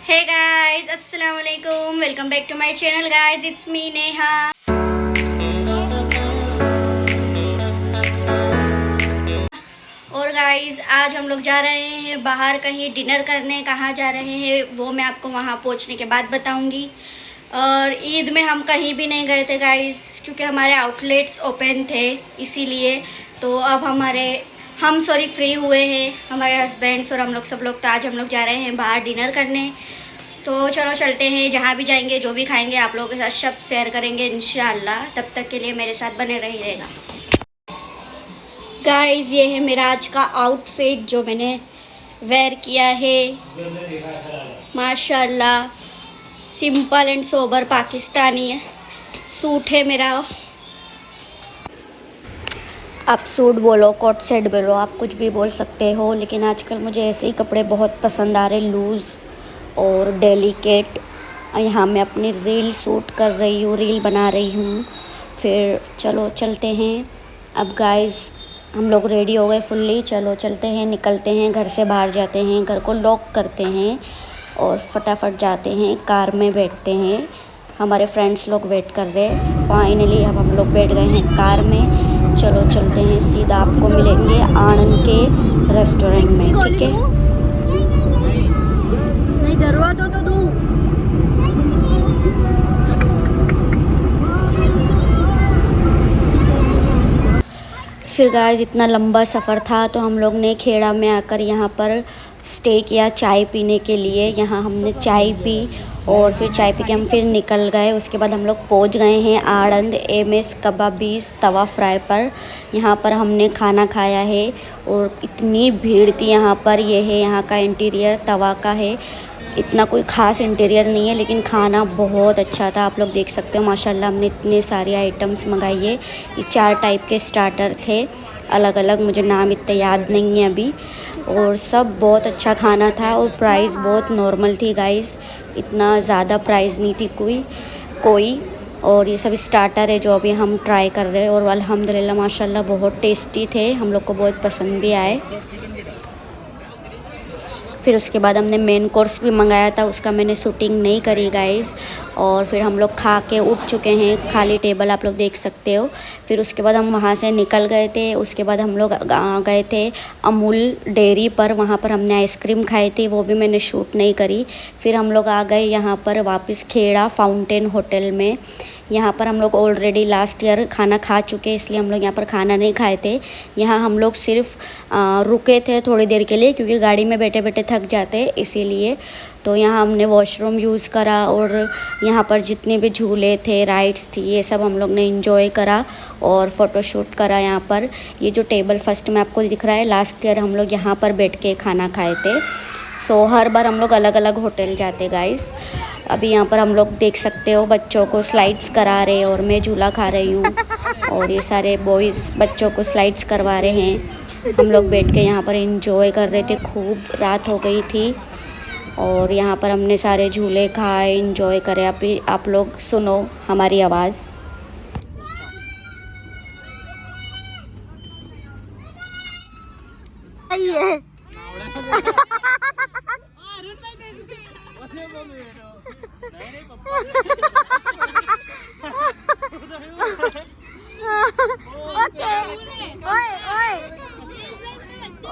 हे guys, अस्सलाम वालेकुम। Welcome back to my channel guys, it's me Neha. और गाइस आज हम लोग जा रहे हैं बाहर कहीं डिनर करने। कहाँ जा रहे हैं वो मैं आपको वहाँ पहुँचने के बाद बताऊँगी। और ईद में हम कहीं भी नहीं गए थे गाइस, क्योंकि हमारे आउटलेट्स ओपन थे इसीलिए। तो अब हम फ्री हुए हैं, हमारे हस्बैंड्स और हम लोग सब लोग। तो आज हम लोग जा रहे हैं बाहर डिनर करने। तो चलो चलते हैं। जहाँ भी जाएंगे, जो भी खाएंगे, आप लोगों के साथ सब शेयर करेंगे इंशाल्लाह। तब तक के लिए मेरे साथ बने रहिएगा। गाइस ये है मेरा आज का आउटफिट जो मैंने वेयर किया है। माशाल्लाह सिंपल एंड सोबर पाकिस्तानी है सूट है मेरा। आप सूट बोलो, कोट सेट बोलो, आप कुछ भी बोल सकते हो, लेकिन आजकल मुझे ऐसे ही कपड़े बहुत पसंद आ रहे, लूज़ और डेलिकेट। यहाँ मैं अपनी रील शूट कर रही हूँ, रील बना रही हूँ। फिर चलो चलते हैं। अब गाइस हम लोग रेडी हो गए फुल्ली। चलो चलते हैं, निकलते हैं, घर से बाहर जाते हैं, घर को लॉक करते हैं और फटाफट जाते हैं, कार में बैठते हैं। हमारे फ्रेंड्स लोग वेट कर रहे हैं। फाइनली अब हम लोग बैठ गए हैं कार में। चलो चलते हैं, सीधा आपको मिलेंगे आनंद के रेस्टोरेंट में, ठीक है। नहीं जरूरत हो तो दूँ। फिर गाइस इतना लंबा सफ़र था तो हम लोग ने खेड़ा में आकर यहाँ पर स्टे किया चाय पीने के लिए। यहाँ हमने चाय पी और फिर चाय पी के हम फिर निकल गए। उसके बाद हम लोग पहुँच गए हैं आनंद एमएस कबाबीज तवा फ्राई पर। यहाँ पर हमने खाना खाया है और इतनी भीड़ थी यहाँ पर। ये है यहाँ का इंटीरियर, तवा का है। इतना कोई ख़ास इंटीरियर नहीं है, लेकिन खाना बहुत अच्छा था। आप लोग देख सकते हो माशाल्लाह। हमने इतने सारे आइटम्स मंगाई है। ये 4 टाइप के स्टार्टर थे अलग अलग, मुझे नाम इतने याद नहीं है अभी। और सब बहुत अच्छा खाना था और प्राइस बहुत नॉर्मल थी गाइस, इतना ज़्यादा प्राइस नहीं थी कोई। और ये सब स्टार्टर है जो अभी हम ट्राई कर रहे हैं और अल्हम्दुलिल्लाह माशाल्लाह बहुत टेस्टी थे, हम लोग को बहुत पसंद भी आए। फिर उसके बाद हमने मेन कोर्स भी मंगाया था, उसका मैंने शूटिंग नहीं करी गाइस। और फिर हम लोग खा के उठ चुके हैं, खाली टेबल आप लोग देख सकते हो। फिर उसके बाद हम वहाँ से निकल गए थे। उसके बाद हम लोग गए थे अमूल डेयरी पर, वहाँ पर हमने आइसक्रीम खाई थी, वो भी मैंने शूट नहीं करी। फिर हम लोग आ गए यहाँ पर वापस खेड़ा फाउंटेन होटल में। यहाँ पर हम लोग ऑलरेडी लास्ट ईयर खाना खा चुके, इसलिए हम लोग यहाँ पर खाना नहीं खाए थे। यहाँ हम लोग सिर्फ रुके थे थोड़ी देर के लिए, क्योंकि गाड़ी में बैठे बैठे थक जाते इसीलिए। तो यहाँ हमने वॉशरूम यूज़ करा और यहाँ पर जितने भी झूले थे, राइड्स थी, ये सब हम लोग ने इंजॉय करा और फ़ोटोशूट करा यहाँ पर। ये जो टेबल फर्स्ट में आपको दिख रहा है, लास्ट ईयर हम लोग यहाँ पर बैठ के खाना खाए थे। सो हर बार हम लोग अलग अलग होटल जाते गाइस। अभी यहाँ पर हम लोग देख सकते हो बच्चों को स्लाइड्स करा रहे हैं और मैं झूला खा रही हूँ। और ये सारे बॉयज़ बच्चों को स्लाइड्स करवा रहे हैं। हम लोग बैठ के यहाँ पर एंजॉय कर रहे थे। खूब रात हो गई थी और यहाँ पर हमने सारे झूले खाए, एंजॉय करे। आप लोग सुनो हमारी आवाज़।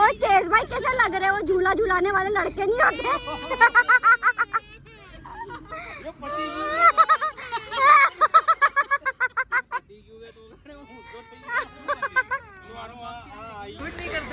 ओके भाई, कैसे लग रहे हो? झूला झूलाने वाले लड़के नहीं होते।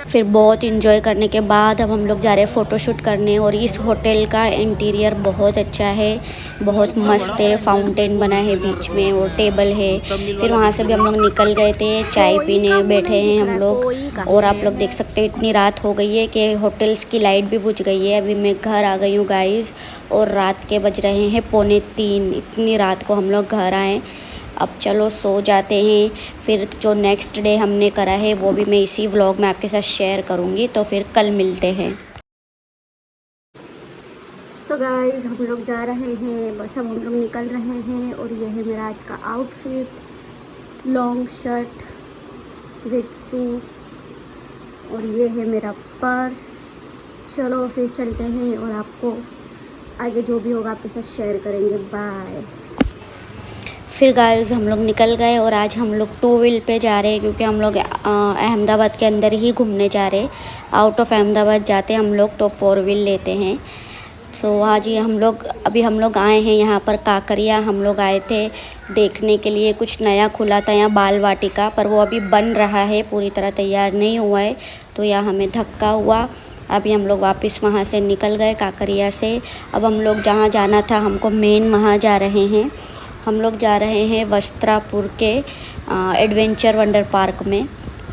फिर बहुत इंजॉय करने के बाद अब हम लोग जा रहे हैं फ़ोटोशूट करने। और इस होटल का इंटीरियर बहुत अच्छा है, बहुत मस्त है। फाउंटेन बना है बीच में और टेबल है। फिर वहाँ से भी हम लोग निकल गए थे, चाय पीने बैठे हैं हम लोग। और आप लोग देख सकते हो इतनी रात हो गई है कि होटल्स की लाइट भी बुझ गई है। अभी मैं घर आ गई हूँ गाइस और रात के बज रहे हैं 2:45। इतनी रात को हम लोग घर आए। अब चलो सो जाते हैं। फिर जो नेक्स्ट डे हमने करा है वो भी मैं इसी व्लॉग में आपके साथ शेयर करूँगी। तो फिर कल मिलते हैं। सो गाइस हम लोग जा रहे हैं, बस अब हम लोग निकल रहे हैं। और ये है मेरा आज का outfit, long shirt with suit. और ये है मेरा पर्स। चलो फिर चलते हैं और आपको आगे जो भी होगा आपके साथ शेयर करेंगे। बाय। फिर गाइस हम लोग निकल गए और आज हम लोग 2 व्हील पे जा रहे हैं क्योंकि हम लोग अहमदाबाद के अंदर ही घूमने जा रहे हैं। आउट ऑफ अहमदाबाद जाते हम लोग तो 4 व्हील लेते हैं। सो आज ये हम लोग आए हैं यहाँ पर काकरिया। हम लोग आए थे देखने के लिए, कुछ नया खुला था यहाँ बाल वाटिका, पर वो अभी बन रहा है, पूरी तरह तैयार नहीं हुआ है, तो यहाँ हमें धक्का हुआ। अभी हम लोग वापस वहाँ से निकल गए काकरिया से। अब हम लोग जहाँ जाना था हमको मेन वहाँ जा रहे हैं। हम लोग जा रहे हैं वस्त्रापुर के एडवेंचर वंडर पार्क में,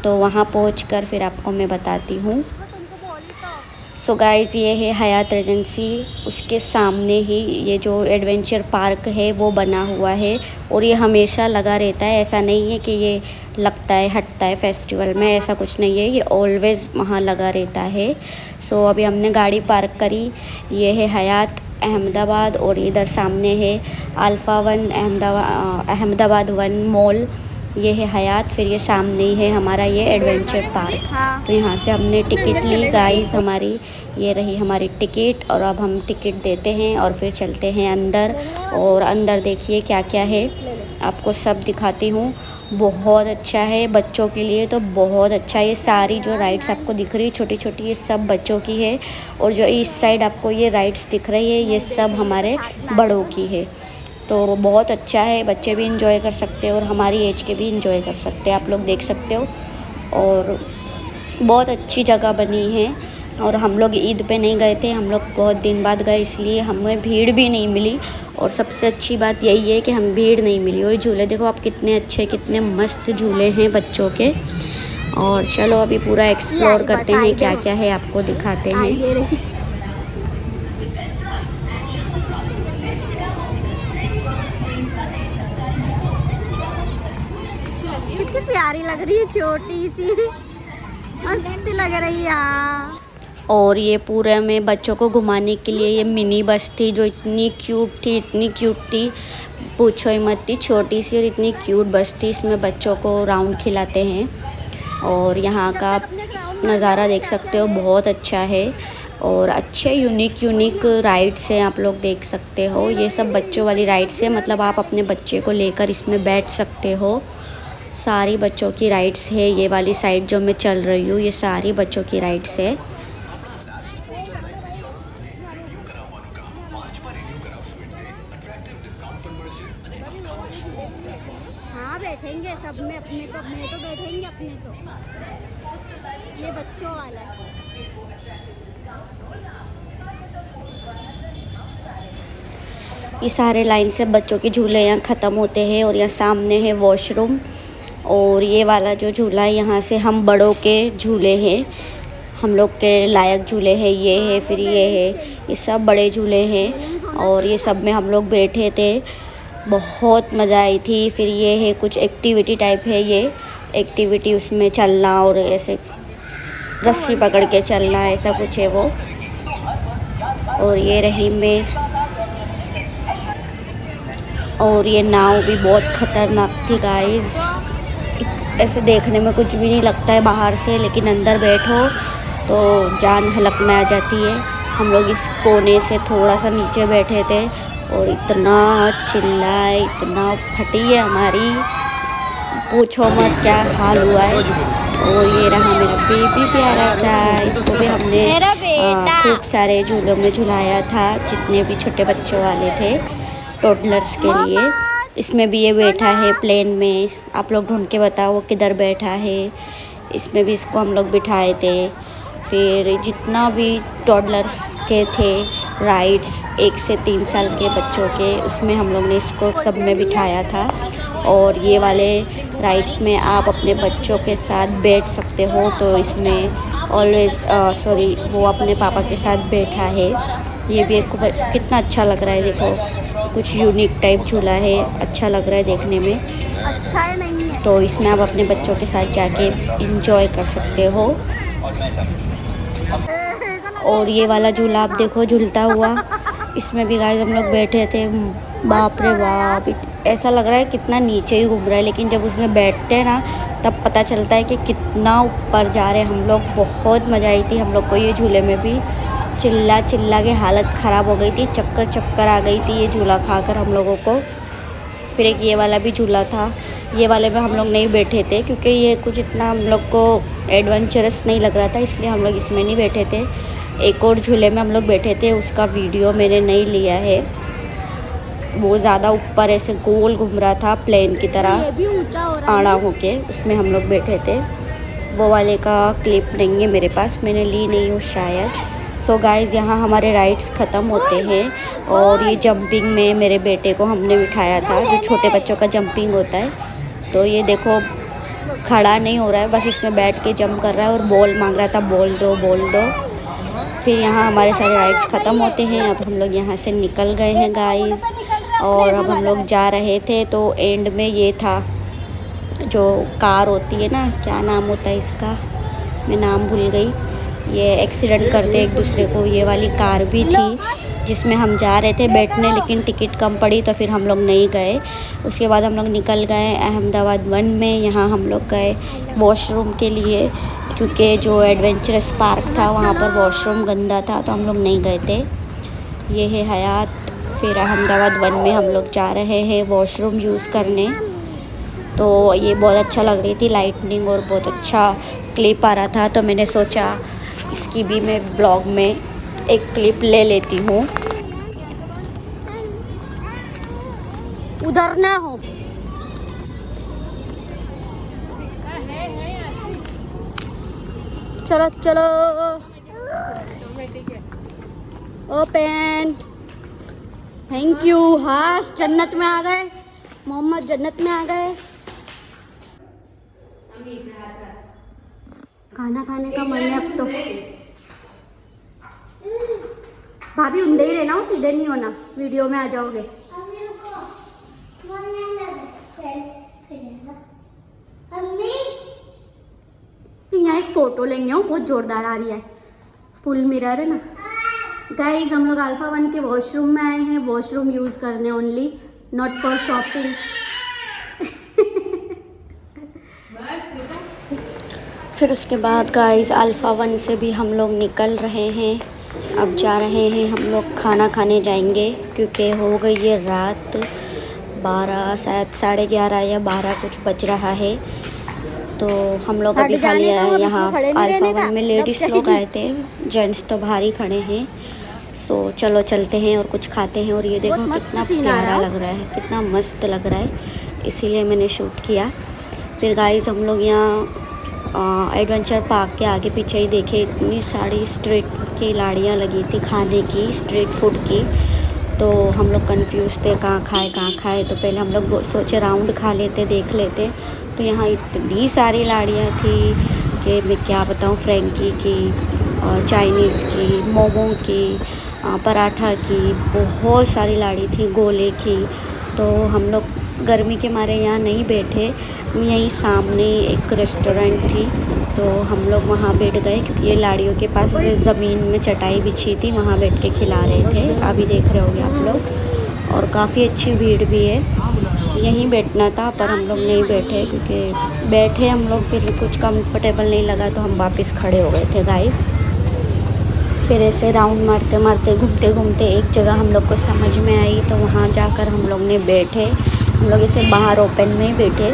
तो वहाँ पहुँचकर फिर आपको मैं बताती हूँ। सो गाइज़ ये है हयात रेजेंसी, उसके सामने ही ये जो एडवेंचर पार्क है वो बना हुआ है और ये हमेशा लगा रहता है। ऐसा नहीं है कि ये लगता है हटता है फेस्टिवल में, ऐसा कुछ नहीं है, ये ऑलवेज़ वहाँ लगा रहता है। सो अभी हमने गाड़ी पार्क करी। ये है हयात अहमदाबाद और इधर सामने है alpha one Ahmedabad one mall. ये है हयात, फिर ये सामने ही है हमारा ये एडवेंचर पार्क। तो यहाँ से हमने टिकट ली गाइस, हमारी ये रही हमारी टिकट, और अब हम टिकट देते हैं और फिर चलते हैं अंदर। और अंदर देखिए क्या क्या है, आपको सब दिखाती हूँ। बहुत अच्छा है बच्चों के लिए, तो बहुत अच्छा है। ये सारी जो राइड्स आपको दिख रही है छोटी छोटी, ये सब बच्चों की है, और जो इस साइड आपको ये राइड्स दिख रही है ये सब हमारे बड़ों की है। तो बहुत अच्छा है, बच्चे भी इंजॉय कर सकते हैं और हमारी एज के भी इंजॉय कर सकते हैं, आप लोग देख सकते हो। और बहुत अच्छी जगह बनी है। और हम लोग ईद पे नहीं गए थे, हम लोग बहुत दिन बाद गए, इसलिए हमें भीड़ भी नहीं मिली। और सबसे अच्छी बात यही है कि हमें भीड़ नहीं मिली। और झूले देखो आप कितने अच्छे, कितने मस्त झूले हैं बच्चों के। और चलो अभी पूरा एक्सप्लोर करते हैं, क्या क्या है आपको दिखाते हैं। कितनी प्यारी लग रही है, छोटी सी मस्त लग रही है। और ये पूरे में बच्चों को घुमाने के लिए ये मिनी बस थी जो इतनी क्यूट थी, इतनी क्यूट थी, पूछो ही मत। थी छोटी सी और इतनी क्यूट बस थी। इसमें बच्चों को राउंड खिलाते हैं और यहाँ का नज़ारा देख सकते हो, बहुत अच्छा है। और अच्छे यूनिक राइड्स हैं, आप लोग देख सकते हो। ये सब बच्चों वाली राइड्स है, मतलब आप अपने बच्चे को लेकर इसमें बैठ सकते हो। सारी बच्चों की राइड्स है। ये वाली साइड जो मैं चल रही हूँ ये सारी बच्चों की राइड्स है। हाँ बैठेंगे सब में, अपने तो बैठेंगे अपने तो। ये बच्चों वाला है। ये सारे लाइन से बच्चों के झूले यहाँ ख़त्म होते हैं और यहाँ सामने है वॉशरूम। और ये वाला जो झूला है यहाँ से हम बड़ों के झूले हैं, हम लोग के लायक झूले हैं, ये है, फिर ये है, ये सब बड़े झूले हैं। और ये सब में हम लोग बैठे थे, बहुत मज़ा आई थी। फिर ये है कुछ एक्टिविटी टाइप है, ये एक्टिविटी उसमें चलना और ऐसे रस्सी पकड़ के चलना, ऐसा कुछ है वो। और ये रही मैं, और ये नाव भी बहुत ख़तरनाक थी गाइस। ऐसे देखने में कुछ भी नहीं लगता है बाहर से, लेकिन अंदर बैठो तो जान हलक में आ जाती है। हम लोग इस कोने से थोड़ा सा नीचे बैठे थे और इतना चिल्लाए, इतना फटी है हमारी, पूछो मत क्या हाल हुआ है। और ये रहा मेरा बेबी प्यारा सा, इसको भी हमने खूब सारे झूलों में झुलाया था, जितने भी छोटे बच्चों वाले थे, टोडलर्स के लिए। इसमें भी ये बैठा है प्लेन में, आप लोग ढूंढ के बताओ वो किधर बैठा है। इसमें भी इसको हम लोग बिठाए थे। फिर जितना भी टोडलर्स के थे राइड्स 1 से 3 साल के बच्चों के, उसमें हम लोग ने इसको सब में बिठाया था। और ये वाले राइड्स में आप अपने बच्चों के साथ बैठ सकते हो, तो इसमें ऑलवेज़ वो अपने पापा के साथ बैठा है। ये भी एक कितना अच्छा लग रहा है, देखो कुछ यूनिक टाइप झूला है, अच्छा लग रहा है देखने में। अच्छा है नहीं है। तो इसमें आप अपने बच्चों के साथ जाके इंजॉय कर सकते हो। और ये वाला झूला आप देखो झूलता हुआ, इसमें भी गाइस हम लोग बैठे थे, बाप रे बाप, ऐसा लग रहा है कितना नीचे ही घूम रहा है, लेकिन जब उसमें बैठते हैं ना तब पता चलता है कि कितना ऊपर जा रहे हैं हम लोग। बहुत मज़ा आई थी हम लोग को ये झूले में भी। चिल्ला चिल्ला के हालत ख़राब हो गई थी, चक्कर चक्कर आ गई थी ये झूला खाकर हम लोगों को। फिर एक ये वाला भी झूला था, ये वाले में हम लोग नहीं बैठे थे क्योंकि ये कुछ इतना हम लोग को एडवेंचरस नहीं लग रहा था, इसलिए हम लोग इसमें नहीं बैठे थे। एक और झूले में हम लोग बैठे थे, उसका वीडियो मैंने नहीं लिया है। वो ज़्यादा ऊपर ऐसे गोल घूम रहा था प्लेन की तरह, ये भी ऊंचा हो रहा आड़ा है। होके, उसमें हम लोग बैठे थे। वो वाले का क्लिप नहीं है मेरे पास, मैंने ली नहीं हूँ शायद। सो गाइज़, यहाँ हमारे राइड्स ख़त्म होते हैं और ये जंपिंग में मेरे बेटे को हमने बिठाया था, जो छोटे बच्चों का जंपिंग होता है। तो ये देखो खड़ा नहीं हो रहा है, बस इसमें बैठ के जंप कर रहा है और बॉल मांग रहा था, बॉल दो बॉल दो। फिर यहाँ हमारे सारे राइड्स ख़त्म होते हैं। अब हम लोग यहाँ से निकल गए हैं गाइज़, और अब हम लोग जा रहे थे तो एंड में ये था, जो कार होती है ना, क्या नाम होता है इसका, मैं नाम भूल गई, ये एक्सीडेंट करते एक दूसरे को, ये वाली कार भी थी जिसमें हम जा रहे थे बैठने, लेकिन टिकट कम पड़ी तो फिर हम लोग नहीं गए। उसके बाद हम लोग निकल गए अहमदाबाद 1 में। यहाँ हम लोग गए वॉशरूम के लिए क्योंकि जो एडवेंचरस पार्क था वहाँ पर वॉशरूम गंदा था, तो हम लोग नहीं गए थे। ये है हयात। फिर अहमदाबाद 1 में हम लोग जा रहे हैं वॉशरूम यूज़ करने। तो ये बहुत अच्छा लग रही थी लाइटनिंग और बहुत अच्छा क्लिप आ रहा था, तो मैंने सोचा इसकी भी मैं ब्लॉग में एक क्लिप ले लेती हूँ। उधर ना हो। चलो चलो, ओपन। Thank you. हाँ, जन्नत में आ गए, मोहम्मद जन्नत में आ गए। खाना खाने का मन है अब तो। भाभी उंदे ही रहना हो, सीधे नहीं होना, वीडियो में आ जाओगे। यहाँ एक फोटो लेंगे हो, बहुत जोरदार आ रही है, फुल मिरर है ना। गाइस, हम लोग अल्फा 1 के वॉशरूम में आए हैं, वॉशरूम यूज करने ओनली, नॉट फॉर शॉपिंग। फिर उसके बाद गाइस अल्फ़ा 1 से भी हम लोग निकल रहे हैं। अब जा रहे हैं हम लोग, खाना खाने जाएंगे क्योंकि हो गई है रात 12, शायद 11:30 या 12 कुछ बज रहा है। तो हम लोग अभी खा लिया है। यहाँ अल्फ़ा 1 में लेडीज़ लोग आए थे, जेंट्स तो बाहर ही खड़े हैं। सो चलो चलते हैं और कुछ खाते हैं। और ये देखो कितना प्यारा लग रहा है, कितना मस्त लग रहा है, इसीलिए मैंने शूट किया। फिर गाइस हम लोग यहाँ एडवेंचर पार्क के आगे पीछे ही देखे, इतनी सारी स्ट्रीट की लाड़ियाँ लगी थी खाने की, स्ट्रीट फूड की। तो हम लोग कंफ्यूज थे कहाँ खाए। तो पहले हम लोग सोचे राउंड खा लेते, देख लेते। तो यहाँ इतनी सारी लाड़ियाँ थी कि मैं क्या बताऊँ, फ्रेंकी की और चाइनीज़ की, मोमो की, पराठा की, बहुत सारी लाड़ी थी, गोले की। तो हम लोग गर्मी के मारे यहाँ नहीं बैठे, यहीं सामने एक रेस्टोरेंट थी तो हम लोग वहाँ बैठ गए क्योंकि ये लाड़ियों के पास ऐसे ज़मीन में चटाई बिछी थी, वहाँ बैठ के खिला रहे थे, अभी देख रहे होगे आप लोग। और काफ़ी अच्छी भीड़ भी है, यहीं बैठना था पर हम लोग नहीं बैठे क्योंकि बैठे हम लोग फिर कुछ कंफर्टेबल नहीं लगा तो हम वापस खड़े हो गए थे गाइस। फिर ऐसे राउंड मारते मारते घूमते घूमते एक जगह हम लोग को समझ में आई, तो वहाँ जाकर हम लोग ने बैठे। हम लोग ऐसे बाहर ओपन में ही बैठे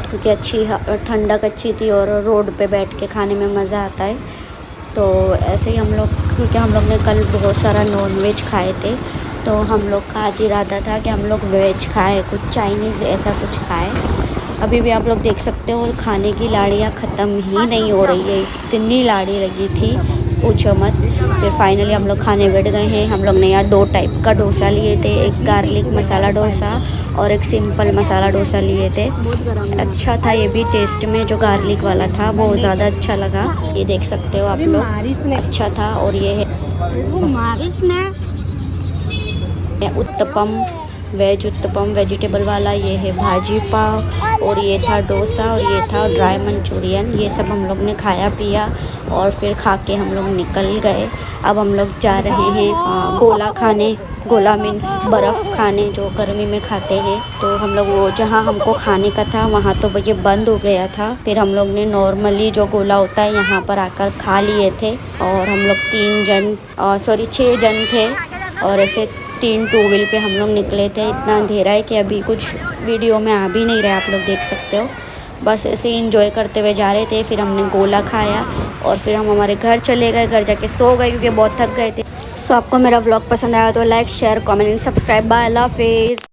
क्योंकि अच्छी ठंडक अच्छी थी और रोड पे बैठ के खाने में मज़ा आता है। तो ऐसे ही हम लोग, क्योंकि हम लोग ने कल बहुत सारा नॉन वेज खाए थे, तो हम लोग का आज इरादा था कि हम लोग वेज खाए, कुछ चाइनीज़ ऐसा कुछ खाए। अभी भी आप लोग देख सकते हो खाने की लाड़ियाँ ख़त्म ही नहीं हो रही है, इतनी लाड़ी लगी थी पूछो मत। फिर फाइनली हम लोग खाने बैठ गए हैं। हम लोग ने यहाँ 2 टाइप का डोसा लिए थे, एक गार्लिक मसाला डोसा और एक सिंपल मसाला डोसा लिए थे। अच्छा था ये भी टेस्ट में, जो गार्लिक वाला था बहुत ज़्यादा अच्छा लगा, ये देख सकते हो आप लोग, अच्छा था। और ये है उत्तपम, वेज उत्तपम वेजिटेबल वाला, ये है भाजी पाव, और ये था डोसा, और ये था ड्राई मंचूरियन। ये सब हम लोग ने खाया पिया और फिर खा के हम लोग निकल गए। अब हम लोग जा रहे हैं गोला खाने। गोला मीन्स बर्फ़ खाने, जो गर्मी में खाते हैं। तो हम लोग वो जहाँ हमको खाने का था वहाँ तो ये बंद हो गया था। फिर हम लोग ने नॉर्मली जो गोला होता है यहाँ पर आकर खा लिए थे। और हम लोग 6 जन थे और ऐसे 3 टू व्हील पे हम लोग निकले थे। इतना अंधेरा है कि अभी कुछ वीडियो में आ भी नहीं रहा, आप लोग देख सकते हो। बस ऐसे ही इंजॉय करते हुए जा रहे थे। फिर हमने गोला खाया और फिर हम हमारे घर चले गए। घर जाके सो गए क्योंकि बहुत थक गए थे। सो आपको मेरा व्लॉग पसंद आया तो like share comment and subscribe. Bye, अल्लाह हाफिज़।